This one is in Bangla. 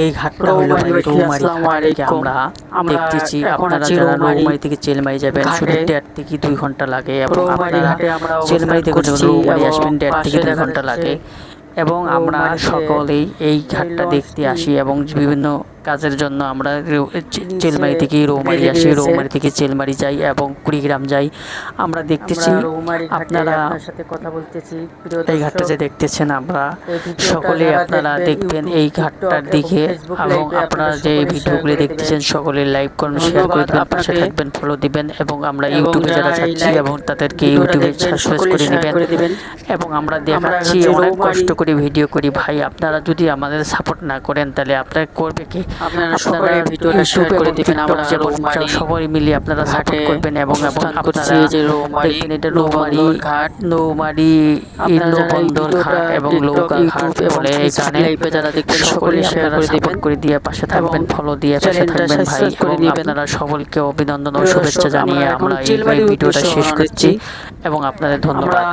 এই ঘাটটা হলো ভাই রৌমারী ঘাট থেকে আমরা দেখতেছি। আপনারা যারা রৌমারী থেকে চিলমারী যাবেন শুধু 1.5 থেকে 2 ঘন্টা লাগে, এবং আপনারা চিলমারী থেকে রৌমারী আসবেন 1.5 থেকে 2 ঘন্টা লাগে। এবং আমরা সকলেই এই ঘাটটা দেখতে আসি এবং বিভিন্ন কাজের জন্য আমরা চিলমারী থেকে রৌমারী আসি, রৌমারী থেকে চিলমারী যাই এবং কুড়িগ্রাম যাই। আমরা দেখতেছি আপনারা কথা বলতেছি এই ঘাটটা যে দেখতেছেন আমরা সকলেই আপনারা দেখবেন এই ঘাটটার দিকে, এবং আপনারা যে ভিডিওগুলি দেখতেছেন সকলে লাইক করুন, শেয়ার করে দেবেন, পাশে থাকবেন, ফলো দিবেন। এবং আমরা ইউটিউবে যারা চাচ্ছি এবং তাদেরকে ইউটিউবে সাবস্ক্রাইব করে নেবেন। এবং আমরা দেখাচ্ছি অনেক কষ্ট করে ভিডিও করি ভাই, আপনারা যদি আমাদের সাপোর্ট না করেন তাহলে আপনারা করবে কি? আপনারা সকলে ভিডিওটা শেয়ার করে দিবেন। আমরা সবাই মিলে আপনারা সাপোর্ট করবেন। এবং আপনারা যে রৌমারী এটা রৌমারী ঘাট, নৌমারী বন্দর ঘাট এবং নৌকা ঘাট বলে এখানে যারা দেখবেন সকলে শেয়ার করে দিবেন, করে দিয়ে পাশে থাকবেন, ফলো দিয়ে পাশে থাকবেন ভাই। এবং আপনারা সকলকে অভিনন্দন ও শুভেচ্ছা জানিয়ে আমরা এই ভিডিওটা শেষ করছি এবং আপনাদের ধন্যবাদ।